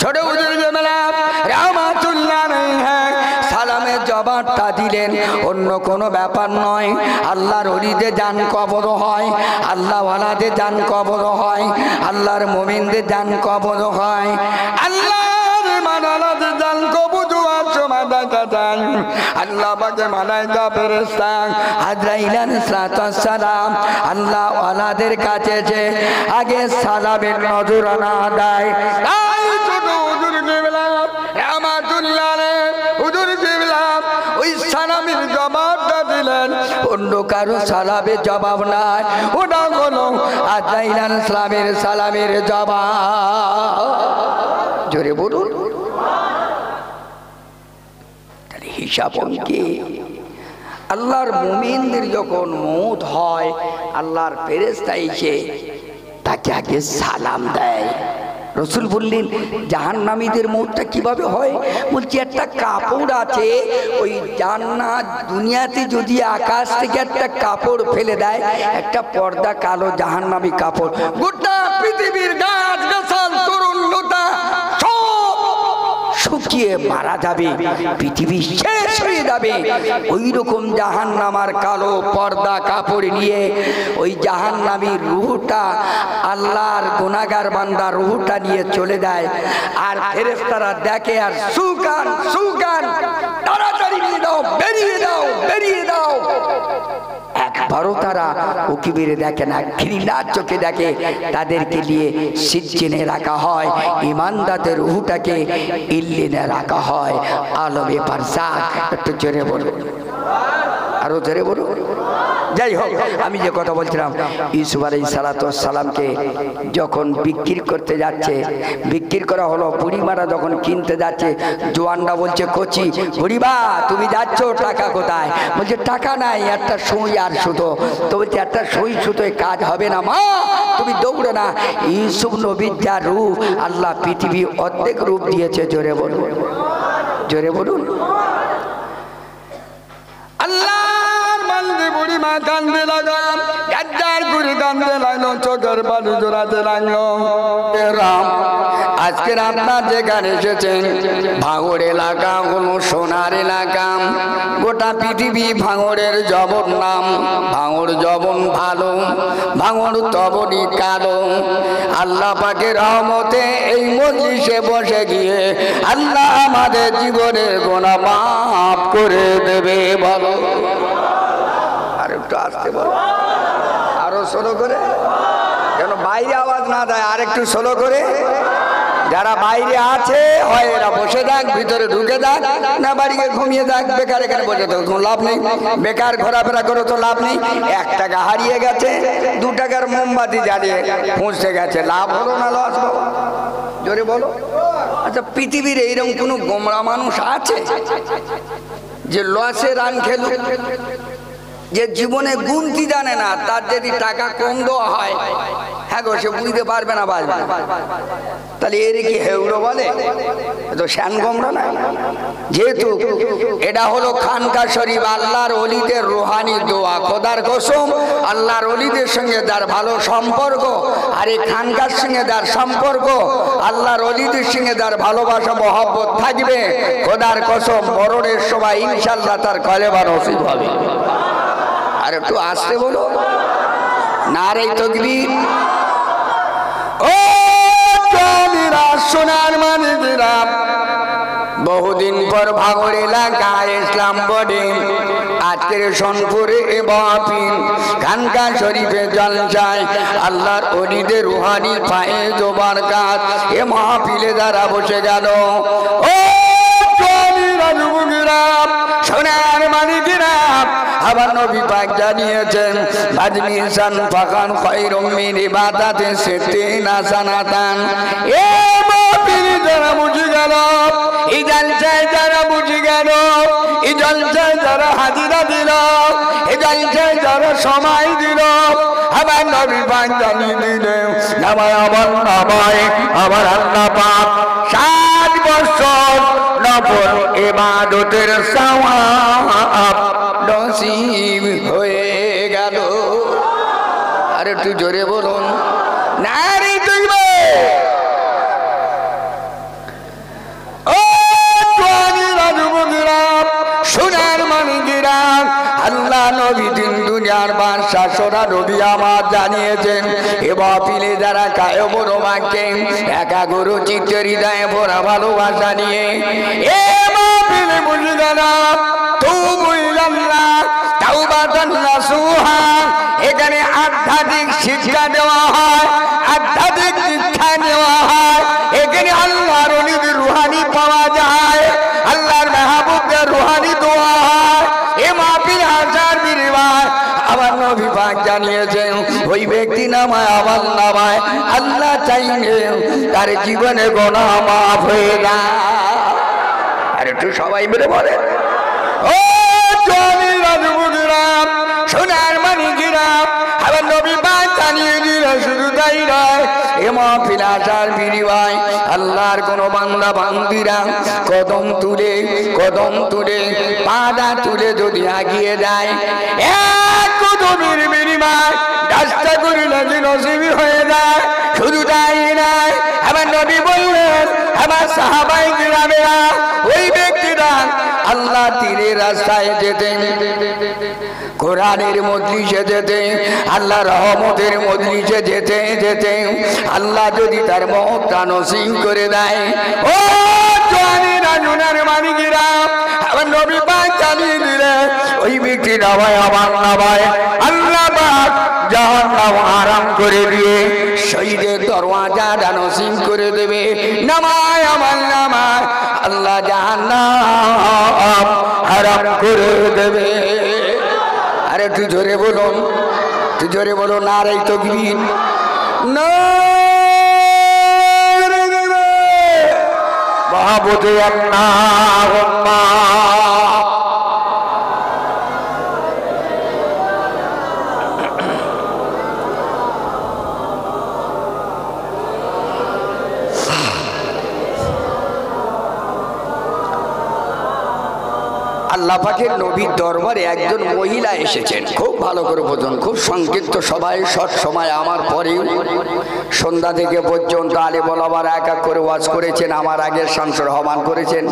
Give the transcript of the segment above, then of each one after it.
ছোট হুজুর রাহমাতুল্লাহ আলাইহি সালামের জবাবটা দিলেন, অন্য কোনো ব্যাপার নয়। আল্লাহর ওলিদের জান কবর হয়, আল্লাহ ওয়ালাদের জান কবর হয়, আল্লাহর মুমিনদের জান কবর হয়, আল্লাহর মানালাদের জান কবর হওয়ার সময় দেখা যায় আল্লাহ পাকের মালায়েকা ফেরেশতা আজরাইল আলাইহিস সালাম আল্লাহ ওয়ালাদের কাছে যে আগে সালামের নজরানা দেয়। তাই ছোট হুজুর কিবলা রাহমাতুল্লাহ আলাইহি হুজুর কিবলা ওই সালামের জবাবটা দিলেন, অন্য কারো সালামের জবাব নাই, ওটা হলো আজরাইল আলাইহিস সালামের জবাব। জোরে বলুন। তাহলে হিসাব অঙ্কে আল্লাহর মুমিনদের যখন মওত হয় আল্লাহর ফেরেশতা এসে তাকে আগে সালাম দেয়। রসুল বললেন জাহান্নামীদের মওতটা কিভাবে হয়? বলছি একটা কাপড় আছে, ওই জান্নাত দুনিয়াতে যদি আকাশ থেকে একটা কাপড় ফেলে দেয়, একটা পর্দা কালো জাহান্নামী কাপড়, গোটা পৃথিবীর গাছ গাছাল তরুণ লতা শুকিয়ে মারা যাবে, পৃথিবী শেষ হয়ে যাবে। ওই রকম জাহান্নামার কালো পর্দা কাপড় নিয়ে ওই জাহান্নামীর রূহটা আল্লাহর গুনাহগার বান্দার রূহটা নিয়ে চলে যায়। আর ফেরেশতারা দেখে আর সুগান সুগান, তাড়াতাড়ি নিয়ে দাও, বেরিয়ে দাও, বেরিয়ে দাও। একবারও তারা উকি মেরে দেখে না, ঘৃণার চোখে দেখে। তাদেরকে নিয়ে সিজ্জিনে রাখা হয়, ইমানদারদের রূহটাকে ইল্লিনে রাখা হয়, আলমে বারজাখ। একটু জোরে বলুন, আরো জোরে বলুন। যাই হোক, আমি যে কথা বলছিলাম, ইউসুফ আলাইহিস সালামকে যখন বিক্রি করতে যাচ্ছে, বিক্রি করা হলো, বুড়িমারা যখন কিনতে যাচ্ছে, জোয়ানরা বলছে কচি, বুড়িমা তুমি যাচ্ছ, টাকা কোথায়? বলছে টাকা নাই, একটা সুই আর সুতো। তো বলছে একটা সুই সুতোয় কাজ হবে না মা, তুমি দৌড়ে না। ইউসুফ নবীর যা রূপ, আল্লাহ পৃথিবী অর্ধেক রূপ দিয়েছে। জোরে বলুন, জোরে বলুন। বুড়িমা কান্দে লাগাম, গাদ্দার করে কান্দে লাগলো, চোখের পানি জোড়াতে লাগলো। রাম, আজকের আপনার যেখানে এসেছেন ভাঙড় এলাকা হলো সোনার এলাকা। গোটা পৃথিবী ভাঙড়ের জবন নাম, ভাঙড় জবন ভালো, ভাঙড় তবনি কালো। আল্লাহ পাকের রহমতে এই মজলিসে বসে গিয়ে আল্লাহ আমাদের জীবনের গুনাহ মাফ করে দেবে। বলো একটু আসতে বলো, আরো স্লো করে, যেন বাইরে আওয়াজ না দেয়। আর একটু স্লো করে। যারা বাইরে আছে হয় এরা বসে যাক, ভিতরে ঢুকে যাক, না বাড়ি গিয়ে ঘুমিয়ে যাক। বেকার এখানে বসে তো কোনো লাভ নেই, বেকার ঘোরাফেরা করে তো লাভ নেই। 1 টাকা হারিয়ে গেছে, 2 টাকার মোমবাতি জ্বালিয়ে পৌঁছে গেছে, লাভ হলো না লস? জোরে বলো। আচ্ছা, পৃথিবীর এইরকম কোনো গোমরা মানুষ আছে যে লসে রান খেলুক, যে জীবনে গুনতি জানে না, তার যদি টাকা কম দেওয়া হয়, হ্যাঁ গো, সে বুঝতে পারবে না, বাজবে না। তাহলে এর কি হেউড়ো বলে? তো শ্যান গোমরা না। যেহেতু এটা হলো খানকা শরীফ, আল্লাহর ওলিদের রুহানি দোয়া, খোদার কসম, আল্লাহর ওলিদের সঙ্গে যার ভালো সম্পর্ক, আর এই খানকার সঙ্গে যার সম্পর্ক, আল্লাহর ওলিদের সঙ্গে যার ভালোবাসা মহব্বত থাকবে, খোদার কসম মরণের সময় ইনশাআল্লাহ তার কলেমা নসিব হবে। আর একটু আসতে বলো, নারে তাকবীর। ও জামিরা, সোনার মানিকেরা, বহুদিন পর ভাঙড় এলাকায় ইসলাম বডে আজকের সোনপুরে মাহফিল, খানকা শরীফে জলসায় আল্লাহর ওলিদের রুহানি ফায়েজ ও বারাকাত এ মাহফিলে যারা বসে গেল। ও জামিরা যুবকেরা, সোনার মানিকেরা, আমার নবী পাক জানিয়েছেন মাজলিসান ফাকান খায়রুম মিন ইবাদাতি সিত্তিনা সানাতান। এ মাহফিল যারা বুঝে গেল, এই জলসায় যারা বুঝে গেল, এই জলসায় যারা হাজিরা দিল, এই জলসায় যারা সময় দিল, আমার নবী পাক জানিয়ে দিলেন নামায় আমার আল্লাহ পাক 7 বছর নফল ইবাদতের সওয়াব নসিব হয়ে গেল। আর একটু জোরে বলুন, নারে তাকবীর। আল্লাহ নবী দিন দুনিয়ার বাদশা সোনা নবী আমার জানিয়েছেন এ বাপিলে যারা কায় বড় বাক্যে একা গুরু চিত্ত হৃদয়ে ভরা ভালোবাসা নিয়ে এ বাপিলে বুঝে যারা তুবু ইলাল্লাহ তাওবাতান নাসুহা এখানে আধ্যাত্মিক শিক্ষা দেওয়া হয়, আধ্যাত্মিক শিক্ষা দেওয়া হয়। এখানে আল্লাহর ওলিদের রুহানি পাওয়া যায়, আল্লাহর মাহবুবদের রুহানি দোয়া হয়। এ মাহফিল হাজার বিরিবার আমার নবী পাক জানিয়েছেন ওই ব্যক্তি নামায় আমার নামায় আল্লাহ চাইলে তার জীবনে গুনাহ মাফ হয়ে যায়। আর একটু সবাই মিলে বলে ও জমি রাজবুদরাম সোনার মানিকেরাম আমার নবী পাক জানিয়ে দিল শুধু তাই নয় এ মাহফিল আসার বিনিময় আল্লাহর কোন বান্দা বান্দিরা কদম তুলে পাদা তুলে যদি আগিয়ে যায় এক কদমের বিনিময় 10টা করে নাকি নসিবি হয়ে যায়। শুধু তাই নয় আমার নবী বললেন আমার সাহাবায়ে কিরামেরা ওই ব্যক্তিরা আল্লাহ তীরের রাস্তায় যেতেন, কোরআনের মজলিসে যেতে, আল্লাহ রহমতের মজলিসে যেতে যেতে আল্লাহ যদি তার মওতটা নসিব করে দেয় ও জানিনা নুনার মানিকেরা আমার নবী পাক জানিয়ে দিলেন ওই ব্যক্তি নামায় আমার নামায় আল্লাহ পাক জাহান্নাম হারাম করে দিয়ে শহীদের দরওয়াজাটা নসিব করে দেবে। নামায় আমার নামায় আল্লাহ জাহান্নাম হারাম করে দেবে। আরে তুই জোরে বলো নারে তাকবীর নারে মাহবুবে আল্লাহুম্মা আল্লাহ পাকের নবীর দরবারে একজন মহিলা এসেছেন, খুব ভালো করে বোঝুন, খুব সংক্ষিপ্ত সবাই শর্ট সময় আমার পরে সন্ধ্যা থেকে পর্যন্ত আলেম ওলামারা এক এক করে ওয়াজ করেছেন, আমার আগে শামসুর রহমান করেছেন,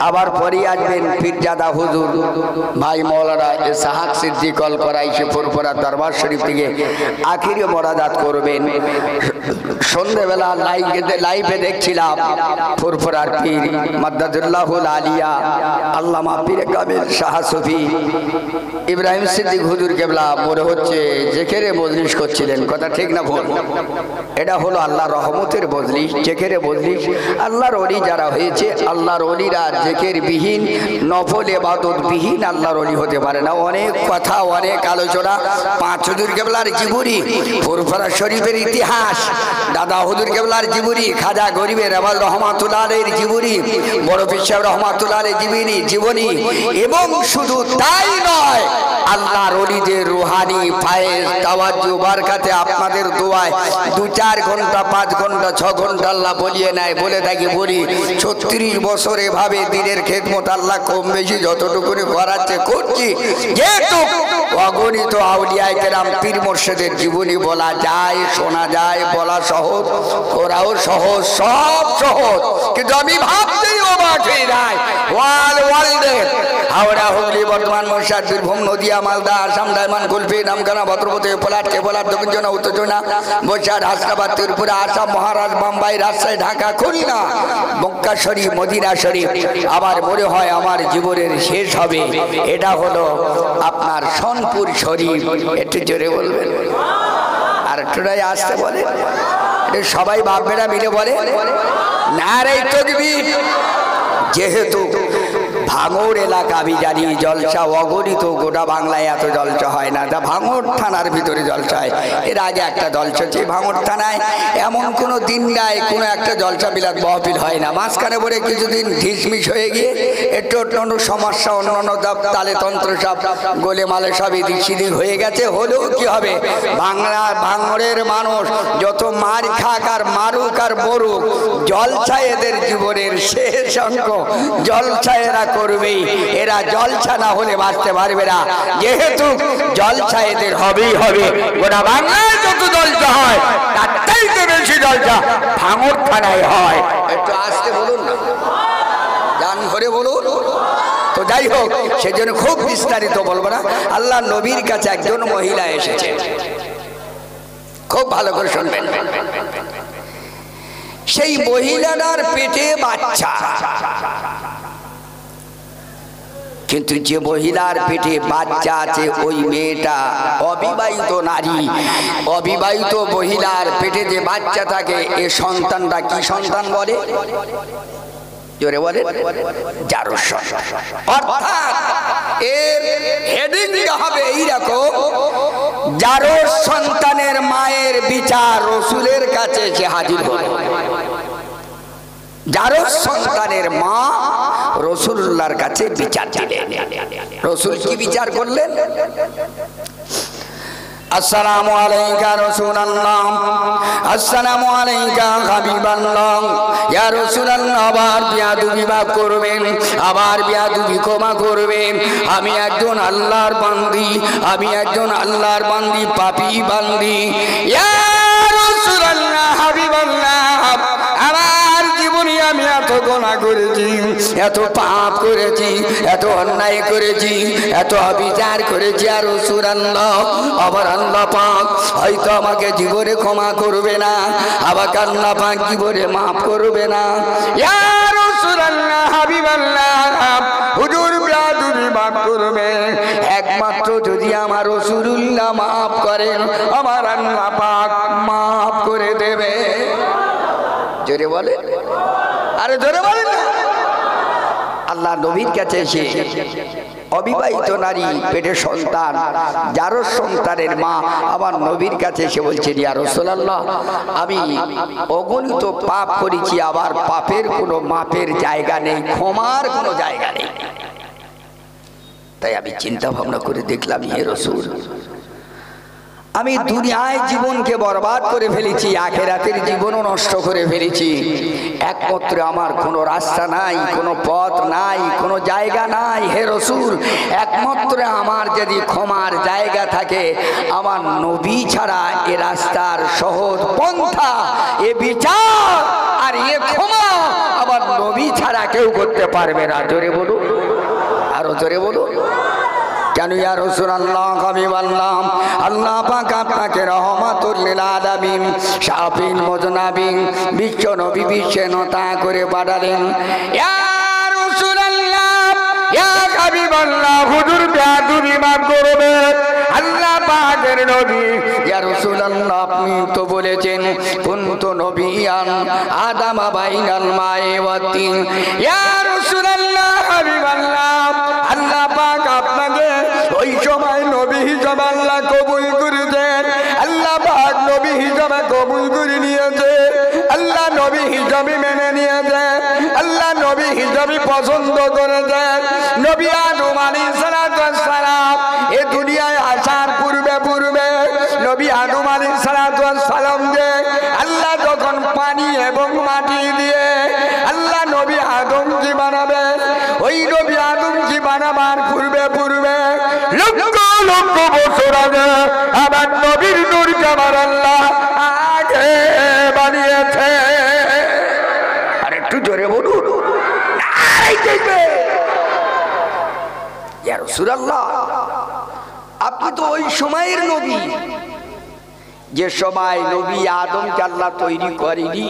আবার পরেই আসবেন পীরজাদা হুজুর ভাই মওলানা ইসহাক সিদ্দিক কল করাইছে ফুরফুরা দরবার শরীফ থেকে আখিরি মোনাজাত করবেন। সন্ধ্যাবেলা লাইভে দেখছিলাম ফুরফুরার পীর মাদ্দাদুল্লাহুল আলিয়া আল্লামা পীর কামিল শাহ সুফি ইব্রাহিম সিদ্দিক হুজুর কেবলা মনে হচ্ছে জেকেরে মজলিস করছিলেন, কথা ঠিক না ভুল? এটা হলো আল্লাহর রহমতের মজলিস, জেকেরে মজলিস। আল্লাহর ওলি যারা হয়েছে, আল্লাহর ওলিরা জেকের বিহীন নফল ইবাদত বিহীন আল্লাহর ওলি হতে পারে না। অনেক কথা অনেক আলোচনা, পাঁচ হুজুর কেবলার জীবনী, ফুরফুরা শরীফের ইতিহাস, দাদা হুজুর কেবলার জীবনী, খাজা গরিবের আওয়াজ রহমাতুল্লাহ আলাইহির জীবনী, বড় পীর সাহেব রহমাতুল্লাহ আলাইহির জীবনী, এবং শুধু তাই নয় আল্লাহর ওলিদের রুহানি ফায়েজ তাওয়াজ্জু বরকতে আপনাদের দোয়ায় 2-4 ঘন্টা 5 ঘন্টা 6 ঘন্টা আল্লাহ বলিয়ে নেয়। বলে থাকি বলি 36 বছর এভাবে দিনের খেদমত আল্লাহ কম বেশি যতটুকু করাচ্ছে করছি। যেহেতু অগণিত আউলিয়ায়ে কেরাম পীর মুর্শিদের জীবনী বলা যায়, শোনা যায়, বলা সহজ, করাও সহজ, সব সহজ, কিন্তু আমি ভাবতেই অবাক হয়ে যাই ওয়ার্ল্ডের হাওড়া, হুগলি, বর্ধমান, মহিষাদ, বীরভূম, নদিয়া, মালদা, আসাম, ডায়মন্ড, কুলফি, নামখানা, ভদ্রপতি, পোলাট, কেবলার, দক্ষিণ, উত্তর, বৈশাখ, হাসনাবাদ, ত্রিপুরা, আসাম, মহারাষ্ট্র, মুম্বাই, রাজশাহী, ঢাকা, খুলনা, মক্কা শরীফ, মদিনা শরীফ, আবার মনে হয় আমার জীবনের শেষ হবে। এটা হলো আপনার সোনপুর শরীফ। একটু জোরে বলবেন, আর একটুটাই আসতে বলে, সবাই বাপ বেটা মিলে বলে নারে তাকবীর। যেহেতু ভাঙড় এলাকা আমি জানি জলসা অগণিত, গোটা বাংলায় এত জলসা হয় না, তা ভাঙড় থানার ভিতরে জলসা হয়। এর আগে একটা জলসা হচ্ছে ভাঙড় থানায়, এমন কোনো দিন নাই কোনো একটা জলসা বিলাত মহফিল হয় না। মাঝখানে পরে কিছুদিন ঢিসমিস হয়ে গিয়ে একটু অন্য সমস্যা, অন্য তালে তন্ত্র সব গোলে মালে সব এদিক সেদিক হয়ে গেছে। হলেও কি হবে, ভাঙড়ের মানুষ যত মার খাক আর মারুক আর মরুক, জলসা এদের জীবনের শেষ অঙ্ক, জলসা এরা করবেই। এরা জলসা না হলে বাঁচতে পারবে না, যেহেতু জলসা এদের হবেই হবে। গোটা বাংলায় যত জলসা হয় তার চাইতে বেশি জলসা ভাঙড় থানায় হয়। একটু আসতে বলুন না, গান ধরে বলুন তো যাই হোক, সেজন্য খুব বিস্তারিত বলবো না। আল্লাহ নবীর কাছে একজন মহিলা এসেছে, খুব ভালো করে শুনবেন। সেই মহিলাটার পেটে বাচ্চা, কিন্তু যে মহিলার পেটে বাচ্চা আছে ওই মেয়েটা অবিবাহিত নারী। অবিবাহিত মহিলার পেটে যে বাচ্চা থাকে এ সন্তানটা কি সন্তান বলে? জোরে বলে, জারজ সন্তান। অর্থাৎ এর হেডিং হবে এইরকম, জারজ সন্তানের মায়ের বিচার রাসূলের কাছে এসে হাজির হল। জারজ সন্তানের মা রাসূলুল্লাহর কাছে বিচার দিলেন। রাসূল কি বিচার করলেন? আসসালামু আলাইকা রাসূলুল্লাহ, আসসালামু আলাইকা হাবিবাল্লাহ। ইয়া রাসূলুল্লাহ, আবার বিয়াদবি মাফ করবেন, আবার বিয়াদবি ক্ষমা করবেন। আমি একজন আল্লাহর বান্দি, আমি একজন আল্লাহর বান্দি, পাপী বান্দি। ইয়া রাসূলুল্লাহ, হাবিবাল্লাহ, আমার জীবনে আমি এত গুনাহ করেছি, এত পাপ করেছি, এত অন্যায় করেছি, এত অবিচার করেছি। আর রাসূলুল্লাহ, আবার আল্লাহ পাক হয়তো আমাকে জীবনে ক্ষমা করবে না, আমাকে আল্লাহ পাক জীবনে মাফ করবে না। ইয়া রাসূলুল্লাহ, হাবিবাল্লাহ, হুজুর বিয়াদবি মাফ করবে একমাত্র যদি আমার রাসূলুল্লাহ মাফ করেন, আমার আল্লাহ পাক মাফ করে দেবে। জোরে বলে, আরে জোরে বলেন না। আল্লাহ নবীর কাছে এসে অবিবাহিত নারী, পেটের সন্তান, জারজ সন্তানের মা আমার নবীর কাছে এসে বলছেন, ইয়া রাসূলুল্লাহ, আমি অগণিত পাপ করেছি, আবার পাপের কোনো মাপের জায়গা নেই, ক্ষমার কোনো জায়গা নেই। তাই আমি চিন্তা ভাবনা করে দেখলাম, হে রাসূল, আমি দুনিয়ায় জীবনকে বরবাদ করে ফেলেছি, আখিরাতের জীবনও নষ্ট করে ফেলেছি। একমাত্র আমার কোনো রাস্তা নাই, কোনো পথ নাই, কোনো জায়গা নাই। হে রাসূল, একমাত্র আমার যদি ক্ষমার জায়গা থাকে, আমার নবী ছাড়া এ রাস্তার সহজ পন্থা, এ বিচার আর এ ক্ষমা আমার নবী ছাড়া কেউ করতে পারবে না। জোরে বলুন, আরো জোরে বলুন। কেন? ইয়া রাসূলুল্লাহ, হাবিবাল্লাহ, আল্লাহ পাক আপনাকে রহমাতুল লিল আলামিন, শাফিন মুজনাবিন, বিশ্ব নবী বিশ্বনতা করে পাঠালেন। ইয়া রাসূলুল্লাহ, ইয়া হাবিবাল্লাহ, হুজুর বিয়াদবি মাফ করবে আল্লাহ পাকের নবী। ইয়া রাসূলুল্লাহ, আপনি তো বলেছেন কুনতু নবিয়ান আদামা বাইনাল মাই ওয়াত তিন। ইয়া রাসূলুল্লাহ, হাবিবাল্লাহ, আল্লাহ পাক আপনাকে ওই সময় নবী হিসাবে আল্লাহ কবুল করেছেন। আল্লাহ পাক নবী হিসাবে কবুল করে নিয়েছে, আল্লাহ নবী হিসাবে মেনে নিয়েছে, আল্লাহ নবী হিসাবে পছন্দ করেছে। নবী আদম আলাইহিস সালাম এই দুনিয়ায় আসার পূর্বে নবী আদম আলাইহিস সালাম যে আল্লাহ যখন পানি এবং মাটি দিয়ে আল্লাহ নবী আদম কি বানাবেন, ওই নবী আদম কি বানাবার পূর্বে লক্ষ লক্ষ বছর আগে আমার নবীর নূরকে আমার আল্লাহ আগে বানিয়েছে। আর একটু জোরে বলুন, ইয়া রাসূলুল্লাহ, আপনি তো ওই সময়ের নবী যে সময় নবী আদমকে আল্লাহ তৈরি করেনি,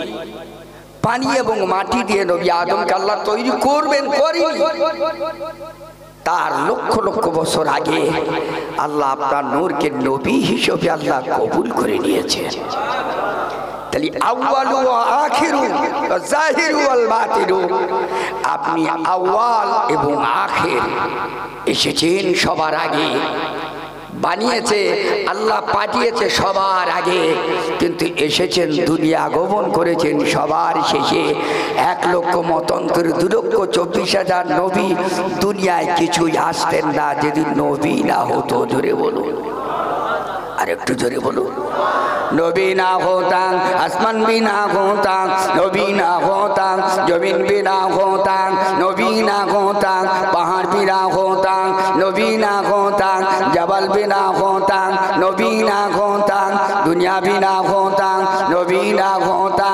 পানি এবং মাটি দিয়ে নবী আদমকে আল্লাহ তৈরি করবেন, করেনি। তার লক্ষ লক্ষ বছর আগে আল্লাহ আপনার নূরকে নবী হিসেবে আল্লাহ কবুল করে নিয়েছেন। তাহলে আউয়ালু ওয়া আখিরু ওয়া জাহিরু ওয়াল বাতিনু, আপনি আউয়াল এবং আখির এসেছেন সবার আগে, বানিয়েছে আল্লাহ, পাঠিয়েছে সবার আগে, কিন্তু এসেছেন দুনিয়া আগমন করেছেন সবার শেষে। 1,00,000 মতান্তরে 2,24,000 নবী দুনিয়ায় কিছুই আসতেন না যদি নবী না হতো। জোরে বলুন, আর একটু জোরে বলুন। নবী না হতাম আসমান भी ना होता, नबी ना होता जमीन भी ना होता, नबी ना होता पहाड़ भी ना होता, नबी ना होता जबल भी ना होता, नबी ना होता दुनिया भी ना होता, नबी ना होता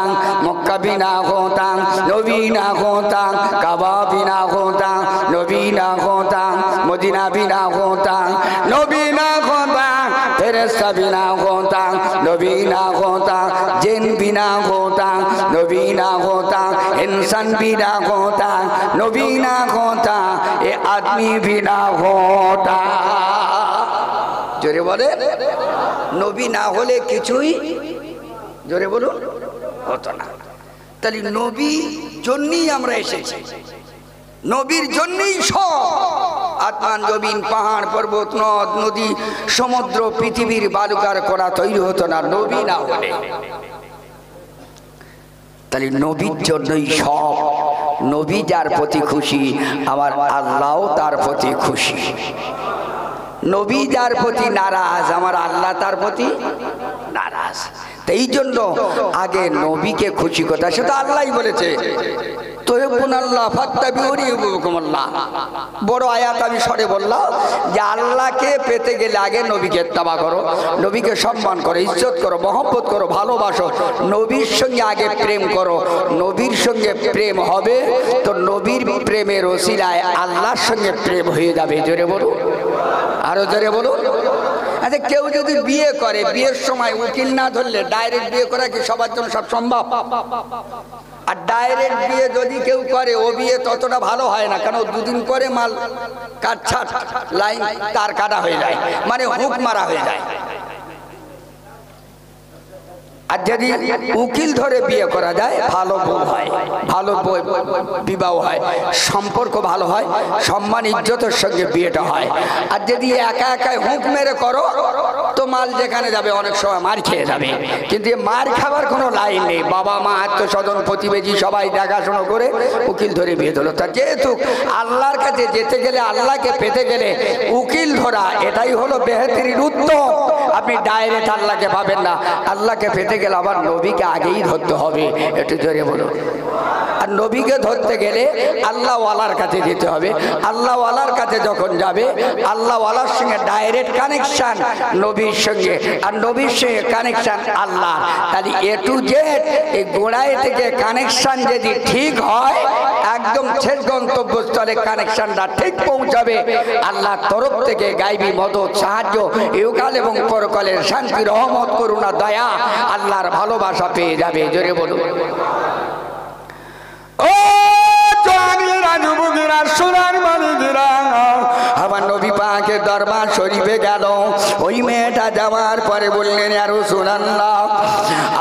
मक्का भी ना বিনা হোতা নবী না হোতা কাবা বিনা হোতা নবী না হোতা মদিনা বিনা হোতা নবী না হোতা ফেরেশতা বিনা হোতা নবী না होता जिन बिना होता नबी ना होता इंसान बिना होता नबी ना होता ये आदमी बिना होता जोरे बोले नबी ना होले किचुई जोरे बोलो होता ना ताली नबी जन्नी আমরা এসেছি নবীর জন্যই সব আসমান জমিন পাহাড় পর্বত নদ নদী সমুদ্র পৃথিবীর বালুকার করা তৈরি হতো না নবী না হলে তাহলে নবীর জন্যই সব নবী যার প্রতি খুশি আমার আল্লাহও তার প্রতি খুশি নবী যার প্রতি নারাজ আমার আল্লাহ তার প্রতি নারাজ এই জন্য আগে নবীকে খুশি কথা সেটা আল্লাহই বলেছে বড় আয়াত আমি সরে বললাম যে আল্লাহকে পেতে গেলে আগে নবীকে ইত্তেবা করো নবীকে সম্মান করো ইজ্জত করো মহব্বত করো ভালোবাসো নবীর সঙ্গে আগে প্রেম করো নবীর সঙ্গে প্রেম হবে তো নবীর প্রেমের ওসিলায় আল্লাহর সঙ্গে প্রেম হয়ে যাবে জোরে বলো আরো জোরে বলো আচ্ছা কেউ যদি বিয়ে করে বিয়ের সময় উকিল না ধরলে ডাইরেক্ট বিয়ে করা কি সবার জন্য সব সম্ভব আর ডাইরেক্ট বিয়ে যদি কেউ করে ও বিয়ে ততটা ভালো হয় না কারণ দুদিন পরে মাল কাটছাট লাইন তার কাটা হয়ে যায় মানে হুক মারা হয়ে যায় আর যদি উকিল ধরে বিয়ে করা যায় ভালো বউ হয় ভালো বিবাহ হয় সম্পর্ক ভালো হয় সম্মান ইজ্জতের সঙ্গে বিয়েটা হয় আর যদি একা একাই হুঁক মেরে করো তো মাল যেখানে যাবে অনেক সময় মার খেয়ে যাবে কিন্তু মার খাবার কোনো লাইন নেই বাবা মা আত্মস্বজন প্রতিবেশী সবাই দেখাশোনা করে উকিল ধরে বিয়ে দিল তা যেহেতু আল্লাহর কাছে যেতে গেলে আল্লাহকে পেতে গেলে উকিল ধরা এটাই হলো বেহতরিন উত্তম আপনি ডাইরেক্ট আল্লাহকে পাবেন না আল্লাহকে পেতে গেলে আবার নবীকে আগেই ধরতে হবে একটু জোরে বলো আর নবীকে ধরতে গেলে আল্লাহওয়ালার কাছে যেতে হবে আল্লাহওয়ালার কাছে যখন যাবে আল্লাহওয়ালার সঙ্গে ডাইরেক্ট কানেকশন নবীর সঙ্গে আর নবীর সঙ্গে কানেকশন আল্লাহ তাহলে এ টু জেড এই গোড়ায় থেকে কানেকশন যদি ঠিক হয় একদম শেষ গন্তব্যস্থলে কানেকশনটা ঠিক পৌঁছাবে আল্লাহর তরফ থেকে গায়বী মদদ সাহায্য ইহকাল এবং পরকালের শান্তি রহমত করুণা দয়া আল্লাহর ভালোবাসা পেয়ে যাবে জোরে বলুন ও জামিরা যুবকেরা সোনার মানিকেরা আমার নবী পাকের দরবার শরীফে গেল ওই মেয়েটা যাওয়ার পরে বললেন ইয়া রাসূলুল্লাহ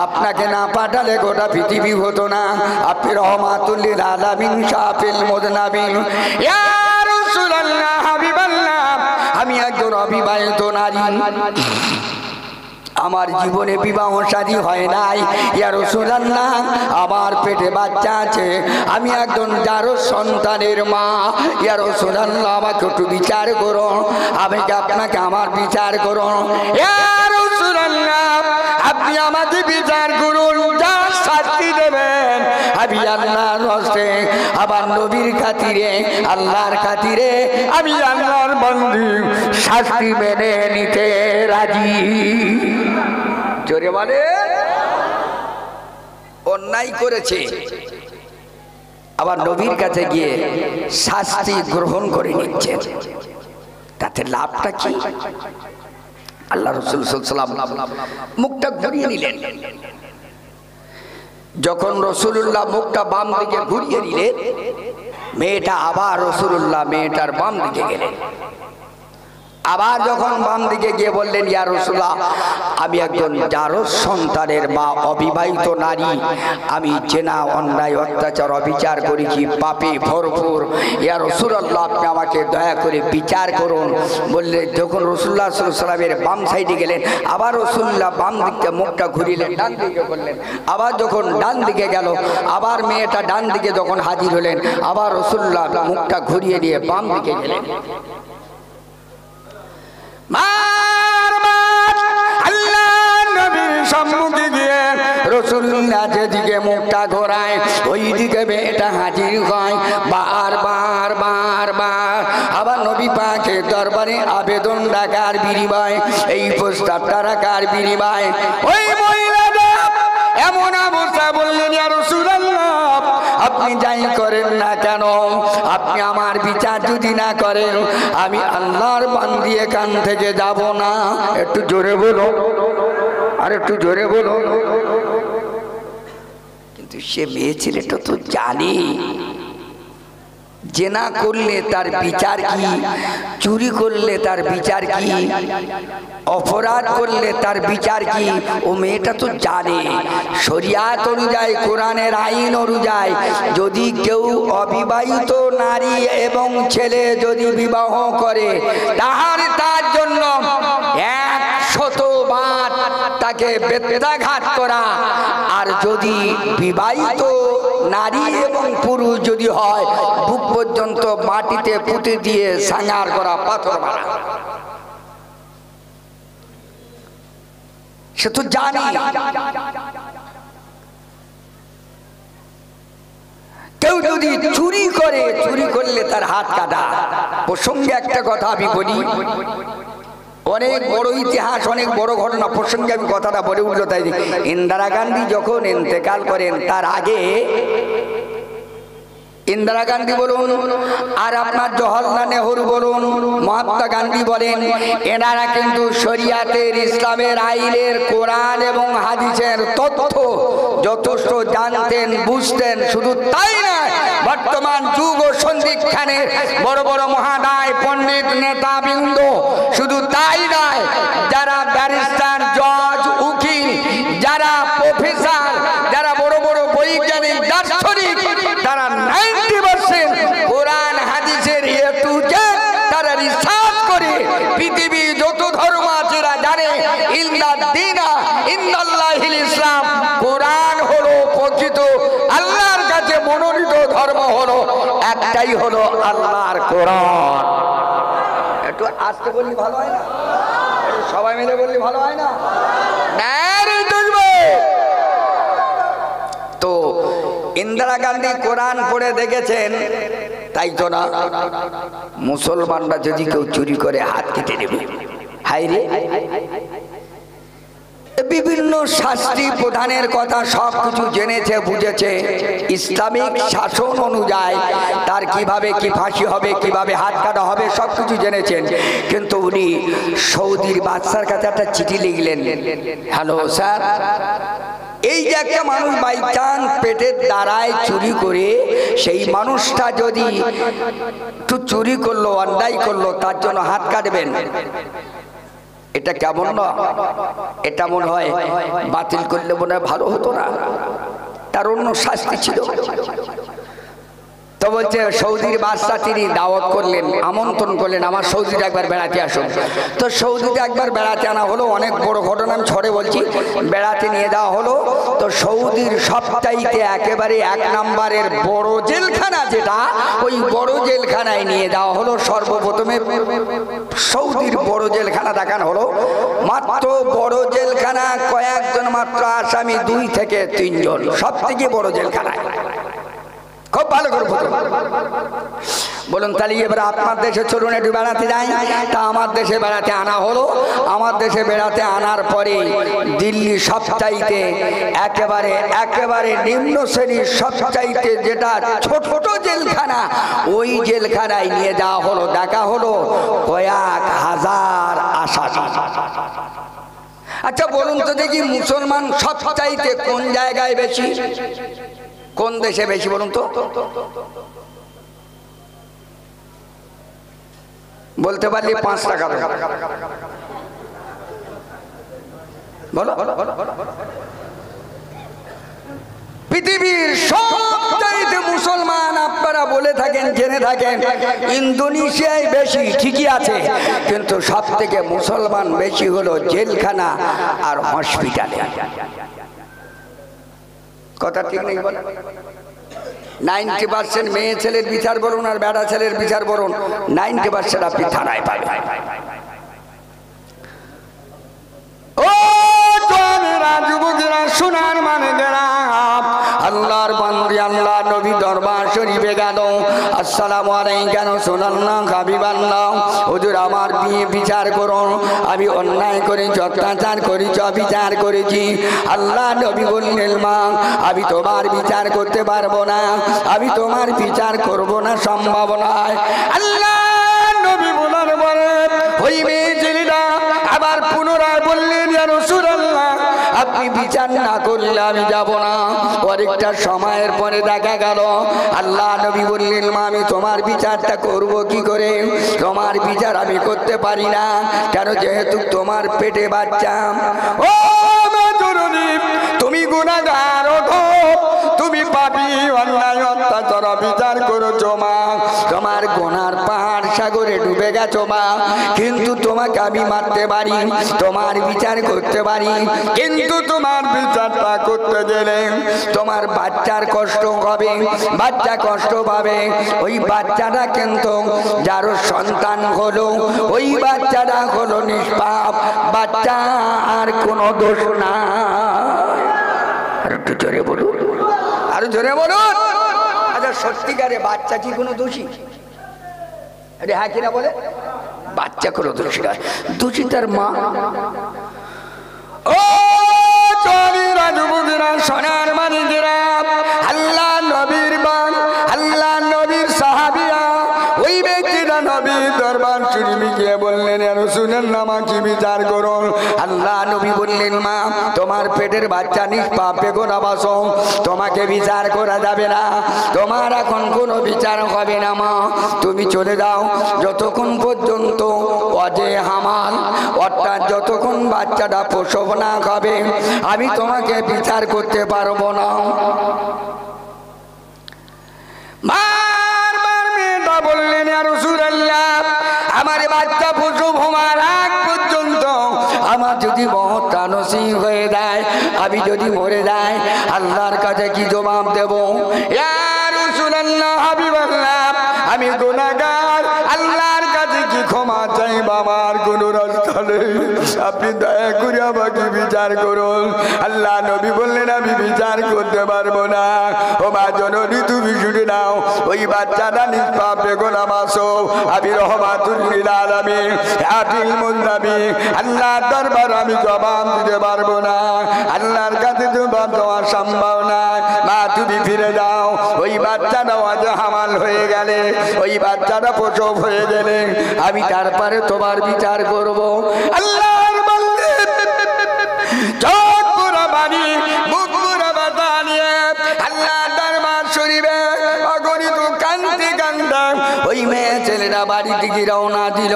আপনাকে না পাঠালে গোটা পৃথিবী হতো না আপনি রহমাতুল লিল আলামিন শাফিল মুযনাবিন ইয়া রাসূলুল্লাহ হাবিবাল্লাহ আমি একজন অবিবাহিত নারী আমার জীবনে বিবাহ শাদী হয় নাই ইয়া রাসূলুল্লাহ আমার পেটে বাচ্চা আছে আমি একজন যার সন্তানের মা ইয়া রাসূলুল্লাহ আমাকে একটু বিচার করুন আমি কি আপনাকে আমার বিচার করুন ইয়া রাসূলুল্লাহ আপনি আমাকে বিচার করুন যা শাস্তি দেবেন আমি আল্লাহর রাস্তে আবার নবীর খাতিরে আল্লাহর খাতিরে আমি আল্লাহর বন্দী শাস্তি মেনে নিতে রাজি জোরে বলে অন্যায় করেছে আবার নবীর কাছে গিয়ে শাস্তি গ্রহণ করে নিচ্ছে তাতে লাভটা কি আল্লাহ রাসূল সাল্লাল্লাহু আলাইহি ওয়াসাল্লাম মুখটা ঘুরিয়ে নিলেন যখন রাসূলুল্লাহ মুখটা বাম দিকে ঘুরিয়ে নিলেন মেয়েটা আবার রাসূলুল্লাহ মেয়েটার বাম দিকে গেলেন আবার যখন বাম দিকে গিয়ে বললেন ইয়া রাসূলুল্লাহ আমি একজন জারজ সন্তানের মা অবিবাহিত নারী আমি জেনা অন্যায় অত্যাচার অবিচার করেছি পাপে ভরপুর ইয়া রাসূলুল্লাহ আপনি আমাকে দয়া করে বিচার করুন বললে যখন রাসূলুল্লাহ সাল্লাল্লাহু আলাইহি ওয়াসাল্লামের বাম সাইডে গেলেন আবার রাসূলুল্লাহ বাম দিকে মুখটা ঘুরিলেন ডান দিকে করলেন আবার যখন ডান দিকে গেল আবার মেয়েটা ডান দিকে যখন হাজির হলেন আবার রাসূলুল্লাহ মুখটা ঘুরিয়ে দিয়ে বাম দিকে গেলেন আল্লাহ নবীর সম্মুখে গিয়ে রাসূলুল্লাহ যেদিকে মুখটা ঘোরায় ওই দিকে মেয়েটা হাজির হয় বারবার আবার নবী পাকের দরবারে আবেদন ডাকার বিনিময় এই প্রস্তাবটা রাখার বিনিময় ওই মহিলাটা এমন অবস্থা বললেন ইয়া রাসূলুল্লাহ আপনি যাই করেন না কেন, আপনি আমার বিচার যদি না করেন, আমি আল্লাহর বান্দি এখান থেকে যাব না। একটু জোরে বলো, আর একটু জোরে বলো। কিন্তু সে মেয়ে ছেলেটা তো জানে জেনা করলে তার বিচার কি, চুরি করলে তার বিচার কি, অপরাধ করলে তার বিচার কি। ও মেয়েটা তো জানে শরিয়াত অনুযায়ী, কোরআনের আইন অনুযায়ী যদি কেউ অবিবাহিত নারী এবং ছেলে যদি বিবাহ করে, তাহলে তার জন্য 100 বার তাকে বেত্রাঘাত করা। আর যদি বিবাহিত নারী এবং পুরুষ যদি হয়, বুক পর্যন্ত মাটিতে পুঁতে দিয়ে সাঙ্গার করা, পাথর মারা। সে তো জানি। কেউ যদি চুরি করে, চুরি করলে তার হাত কাটা। প্রসঙ্গে একটা কথা আমি বলি, অনেক বড় ইতিহাস, অনেক বড় ঘটনা প্রসঙ্গে আমি কথাটা বলে উঠল। তাই ইন্দিরা গান্ধী যখন ইন্তেকাল করেন, তার আগে ইন্দিরা গান্ধী বলুন আর আপনার জওহরলাল নেহরু বলুন, মহাত্মা গান্ধী বলেন, এনারা কিন্তু শরিয়াতের, ইসলামের আইনের, কোরআন এবং হাদিসের তথ্য যথেষ্ট জানতেন, বুঝতেন। শুধু তাই নয়, বর্তমান যুগ ও সন্ধিক্ষণে বড় বড় মহাদায় পণ্ডিত নেতাবৃন্দ, শুধু তাই নয়, যারা ব্যারিস্টার, জজ, উকিল, যারা প্রফেসর, যারা বড় বড় বৈজ্ঞানিক, দার্শনিক, তারা 90% কোরআন হাদিসের এ টু জেড তারা রিসার্চ করে পৃথিবী যত ধর্ম আছে জানে। ইন্নাদ্দীনা ইন্দাল্লাহিল ইসলাম, কোরআন হলো প্রকৃত আল্লাহর কাছে মনোনীত ধর্ম, হলো একটাই, হলো আল্লাহর কোরআন। একটু আস্তে বললে ভালো হয় না? সবাই মিলে বললে ভালো হয় না? তো ইন্দিরা গান্ধী কোরআন পড়ে দেখেছেন, তাই তো না মুসলমানরা যদি কেউ চুরি করে হাত কেটে নেবে। হাইরে, বিভিন্ন শাস্তি প্রধানের কথা সব কিছু জেনেছে, বুঝেছে। ইসলামিক শাসন অনুযায়ী তার কিভাবে কি ফাঁসি হবে, কিভাবে হাত কাটা হবে, সব কিছু জেনেছেন। কিন্তু উনি সৌদির বাদশার কাছে একটা চিঠি লিখলেন, হ্যালো স্যার, এই যে একটা মানুষ বাই চান্স পেটের দ্বারায় চুরি করে, সেই মানুষটা যদি একটু চুরি করলো, অন্যায় করলো, তার জন্য হাত কাটবেন। এটা কেমন না? এটা মনে হয় বাতিল করলে মনে হয় ভালো হতো না, তার অন্য শাস্তি ছিল। তো বলছে সৌদির বাদশা তিনি দাওয়াত করলেন, আমন্ত্রণ করলেন, আমার সৌদিতে একবার বেড়াতে আসুন। তো সৌদিতে একবার বেড়াতে আনা হলো। অনেক বড় ঘটনা, আমি ছড়ে বলছি। বেড়াতে নিয়ে যাওয়া হলো। তো সৌদির সবচাইতে একেবারে 1 নম্বরের বড় জেলখানা যেটা, ওই বড় জেলখানায় নিয়ে যাওয়া হলো। সর্বপ্রথমে সৌদির বড় জেলখানা দেখানো হলো। মাত্র বড় জেলখানা কয়েকজন মাত্র আসামি, 2 থেকে 3 জন, সব থেকে বড় জেলখানায়। খুব ভালো করে বলুন, তাহলে এবার আপনার দেশে চলুন একটু বেড়াতে যাই। তা আমার দেশে বেড়াতে আনা হলো। আমার দেশে বেড়াতে আনার পরে দিল্লি সবচাইতে একেবারে নিম্ন শ্রেণীর সবচাইতে যেটা ছোট জেলখানা, ওই জেলখানায় নিয়ে যাওয়া হলো। দেখা হলো কয়েক হাজার আসামি। আচ্ছা বলুন তো দেখি, মুসলমান সবচাইতে কোন জায়গায় বেশি, কোন দেশে বেশি বলুন তো? বলতে পারলি 5 টাকা বলো। পৃথিবীর সবচাইতে মুসলমান আপনারা বলে থাকেন, জেনে থাকেন, ইন্দোনেশিয়ায় বেশি, ঠিকই আছে, কিন্তু সব থেকে মুসলমান বেশি হলো জেলখানা আর হসপিটালে। কথা ঠিক নেই বল? 90% মেয়ে ছেলের বিচার বলুন আর বেড়া ছেলের বিচার বলুন, 90% আপনি থানায় পাবেন। ও জওয়ানেরা, যুবকেরা, সোনার মানে যারা আল্লাহর বান্দী, আল্লাহ নবী দরবার শরীফে গেল, আসসালামু আলাইকা রাসূলুল্লাহ হাবিবাল্লাহ, হুজুর আমার বিচার করুন, আমি অন্যায় করেছি, অত্যাচার করেছি, অবিচার করেছি। আল্লাহ নবী বললেন, মা আমি তোমার বিচার করতে পারবো না, আমি তোমার বিচার করব না, সম্ভব নয়। আল্লাহ নবী বলার পরে ওই মেয়ে ছেলেটা আবার পুনরায় বললেন, ইয়া রাসূলুল্লাহ আপনি বিচার না করলে আমি যাব না। অনেকটা সময়ের পরে দেখা গেল আল্লাহ নবী বললেন, মা আমি তোমার বিচারটা করব কি করে? তোমার বিচার আমি করতে পারি না, কেন? যেহেতু তোমার পেটে বাচ্চা। ও মা জননী, তুমি গুনাহগার, তুমি পাপী, অন্যায় অত্যাচার বিচার করেছো মা, তোমার গুনার পাহাড় সাগরে ডুবে গেছো মা, কিন্তু তোমাকে আমি মারতে পারি, তোমার বিচার করতে পারি, কিন্তু তোমার বিচারটা করতে গেলে তোমার বাচ্চার কষ্ট হবে, বাচ্চা কষ্ট পাবে। ওই বাচ্চাটা কিন্তু যার সন্তান হলো, ওই বাচ্চাটা হলো নিষ্পাপ বাচ্চা, আর কোনো দোষ না। আর একটু জোরে বলুন, আরো জোরে বলুন। আচ্ছা সত্যিকারে বাচ্চা কি কোনো দোষী? হ্যাঁ কিনা বলে? বাচ্চা কোনো দোষী নয়, দোষী তার মা। ও চলিরা যুবকেরা, সোনার মানিকেরা, আল্লাহ নবীর বান, আল্লাহ নবীর সাহাবীরা, ওই ব্যক্তিরা নবীর দরবার শরীফে গিয়ে বললেন, ইয়া রাসূলুল্লাহ আমাকে বিচার করুন। আল্লাহ নবী বললেন, মা তোমার পেটের বাচ্চা নিষ্পাপ বেগুনাহ, তোমাকে বিচার করা যাবে না, তোমার এখন কোনো বিচার হবে না মা, তুমি চলে যাও। যতক্ষণ পর্যন্ত অজে হামাল, অর্থাৎ যতক্ষণ বাচ্চাটা প্রসব না হবে, আমি তোমাকে বিচার করতে পারবো না। বারবার মেয়েটা বললেন, ইয়া রাসূলুল্লাহ আমার বাচ্চা প্রসব হওয়ার আগ পর্যন্ত আমার যদি মওতটা নসিব হয়ে যায়, আমি যদি মরে যাই, আল্লাহর কাছে কি জবাব দেব? ইয়া রাসূলুল্লাহ হাবিবাল্লাহ আমি গুনাহগার, আল্লাহর কাছে কি ক্ষমা চাইব? আমার কোনো রাস্তা নেই, আপনি দয়া করে আমাকে বিচার করুন। আল্লাহ নবী বললেন, আমি বিচার করতে পারবো না। ও মা জননী তুমি শুনে নাও, ওই বাচ্চাটা নিষ্পাপ বেগুনাহ, আমি রহমাতুল লিল আলামিন আতিল মুনজাবি, আল্লাহর দরবার আমি জবাব দিতে পারবো না, আল্লাহর কাছে জবাব দেওয়া সম্ভব না। মা তুমি ফিরে যাও, ওই বাচ্চাটা আজ হামাল হয়ে গেলে, ওই বাচ্চাটা প্রসব হয়ে গেলে আমি তারপরে তোমার বিচার করব। আল্লাহর বন্দে চোখ পুরা বাড়ি, মুখ পুরা বাতা নিয়ে আল্লাহর দরবার শরীফে অগণিত কান্তি কান্দা ওই মেয়ে ছেলেরা বাড়ি থেকে রওনা দিল।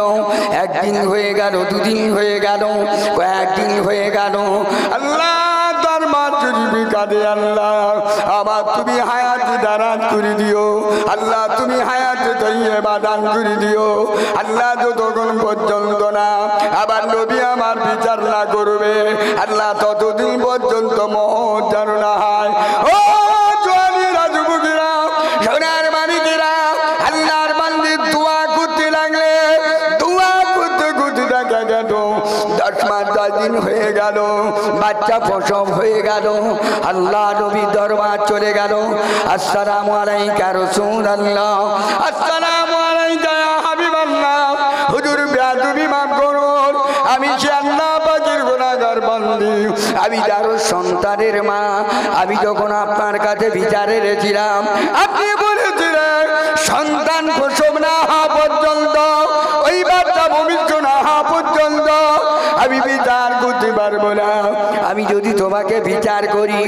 একদিন হয়ে গেল, দুদিন হয়ে গেল, কয়েকদিন হয়ে গেল, আল্লাহ দরবার শরীফে কাঁদে, আল্লাহ আমার তুমি হায়াতে দারাজ করে দিও, আল্লাহ তুমি হায়াতে তৈয়বা দান করে দিও। আল্লাহ যতক্ষণ পর্যন্ত না আবার নবী আমার বিচার না করবে, আল্লাহ ততদিন পর্যন্ত মওত যেন না হয়। ও জওয়ানেরা, যুবকেরা, সোনার মানিকেরা, আল্লাহর বান্দে দোয়া করতে লাগলে, দোয়া করতে করতে দেখা গেল 10 মাস 10 দিন হয়ে গেল, বাচ্চা প্রসব হয়ে গেল। আল্লাহ নবীর দরবার চলে গেল, আসসালামু আলাইকা রাসূলুল্লাহ, আসসালামু আলাইকা ইয়া হাবিবাল্লাহ, হুজুর বেয়াদবি মাফ করুন, আমি সে আল্লাহ পাকের গুনাহগার বান্দী, আমি যার সন্তানের মা, আমি যখন আপনার কাছে বিচারে এসেছিলাম, আপনি বলেছিলেন সন্তান প্রসব না হওয়া পর্যন্ত, ওই বাচ্চা ভূমিষ্ঠ না হওয়া পর্যন্ত আমি বিচার করতে পারবো না। আমি যদি তোমাকে বিচার করি,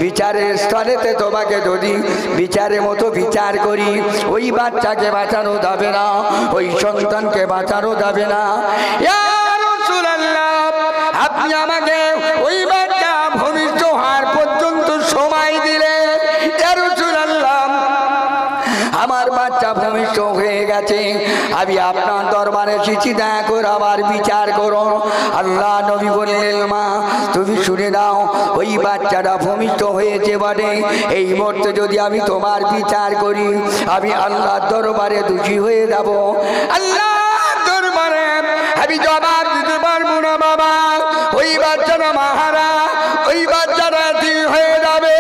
বিচারের স্থলেতে তোমাকে যদি বিচারের মতো বিচার করি, ওই বাচ্চাকে বাঁচানো যাবে না, ওই সন্তানকে বাঁচানো যাবে না। ইয়া রাসূলুল্লাহ আপনি আমাকে ওই বাচ্চা ভূমিষ্ঠ হওয়ার পর্যন্ত সময় দিলে, ইয়া রাসূলুল্লাহ আমার বাচ্চা ভূমিষ্ঠ হয়ে গেছে, আমি আপনার দরবারে এসেছি, দয়া করে আবার বিচার করুন। আল্লাহ নবী বললেন, মা তুমি শুনে দাও, ওই বাচ্চাটা ভূমিষ্ঠ হয়েছে বটে, এই মুহূর্তে যদি আমি তোমার বিচার করি, আমি আল্লাহর দরবারে দোষী হয়ে যাব, আল্লাহর দরবারে আমি জবাব দিতে পারবো না বাবা, ওই বাচ্চাটা মাহারা, ওই বাচ্চাটা এতিম হয়ে যাবে,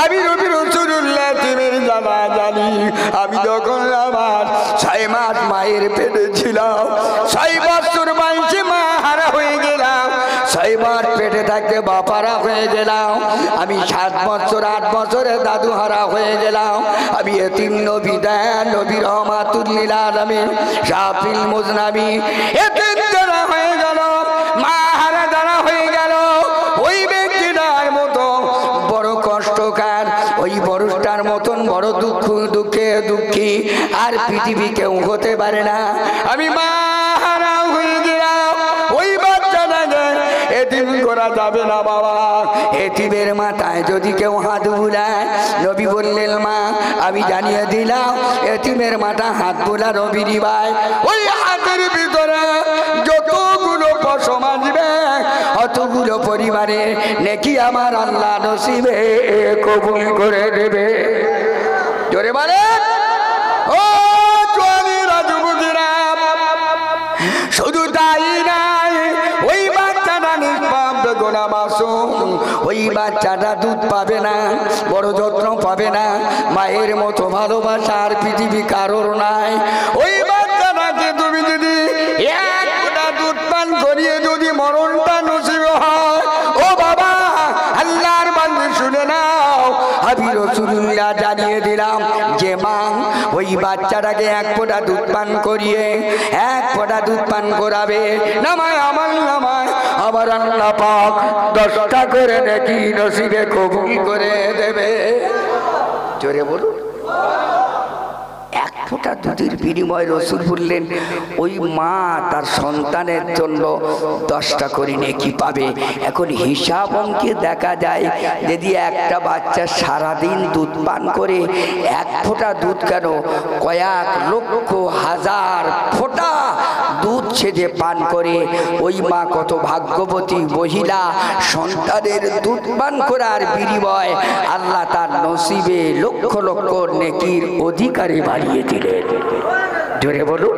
আমি নবী রাসূলুল্লাহ এতিমের জ্বালা জানি, আমি যখন আমার 6 মাস মায়ের পেটে ছিলাম, 6 বছর বয়সে মা হারা হয়ে গেলাম, 6 মাস পেটে থাকতে বাপারা হয়ে গেলাম, আমি 7 বছর 8 বছরে দাদু হারা হয়ে গেলাম, আমি এতিম নবী দয়াল নবী রহমাতুল লিল আলামিন শাফিল মুজনাবি এতিম যারা হয়ে গেল, মা হারা যারা হয়ে গেল, ওই ব্যক্তিটার মতো বড় কষ্টকার, ওই বড়টার মতন বড় দুঃখে দুঃখী আর পৃথিবী কেউ হতে পারে না। আমি মা হারা হয়ে গেলাম, ওই বাচ্চাটাকে এতিম করা যাবে না বাবা। এতিমের মাথায় যদি কেউ হাত বুলায়, নবী বললেন মা আমি জানিয়ে দিলাম এতিমের মাথা হাত বুলানো বিনিময় ওই হাতের ভিতরে যতগুলো পশম আসবে অতগুলো পরিবারে নেকি আমার আল্লাহ নসিবে কবুল করে দেবে। জোরে বলে ও জওয়ানেরা যুবকেরা, শুধু তাই নাই, ওই বাচ্চাটা নিষ্পাপ গোনা মাসুম, ওই বাচ্চাটা দুধ পাবে না, বড় যত্ন পাবে না, মায়ের মতো ভালোবাসা আর পৃথিবী কারোর নাই। ওই বাচ্চাটাকে তুমি যদি এক ফোঁটা দুধ পান করিয়ে যদি মরণটা নসিব হয়, ও বাবা আল্লাহর বান্দা শুনে নাও, আমি রাসূলুল্লাহ জানিয়ে দিলাম যে মা ওই বাচ্চাটাকে এক ফোঁটা দুধ পান করিয়ে এক ফোঁটা দুধ পান করাবে, নামায় আমার নামায় আমার আল্লাহ পাক 10টা করে নেকি নসিবে কবুল করে দেবে। জোরে বলুন। এক ফোঁটা দুধের বিনিময়ে রাসূল বললেন ওই মা তার সন্তানের জন্য 10টা করে নেকি পাবে। এখন হিসাব অঙ্কে দেখা যায় যদি একটা বাচ্চা সারাদিন দুধ পান করে, এক ফোঁটা দুধ কেন কয়েক লক্ষ হাজার ফোঁটা দুধ সে যে পান করে, ওই মা কত ভাগ্যবতী মহিলা, সন্তানের দুধ পান করার বিনিময় আল্লাহ তার নসিবে লক্ষ লক্ষ নেকির অধিকারী বাড়িয়ে দিলেন। জোরে বলুন।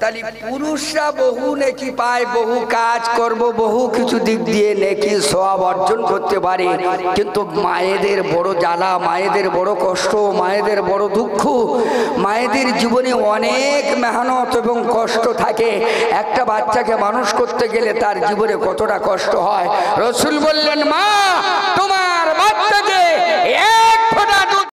তাহলে পুরুষরা বহু নেকি পায়, বহু কাজ করব, বহু কিছু দিক দিয়ে নেকি সওয়াব অর্জন করতে পারে, কিন্তু মায়েদের বড় জ্বালা, মায়েদের বড় কষ্ট, মায়েদের বড় দুঃখ, মায়েদের জীবনে অনেক মেহনত এবং কষ্ট থাকে। একটা বাচ্চাকে মানুষ করতে গেলে তার জীবনে কতটা কষ্ট হয়। রাসূল বললেন মা তোমার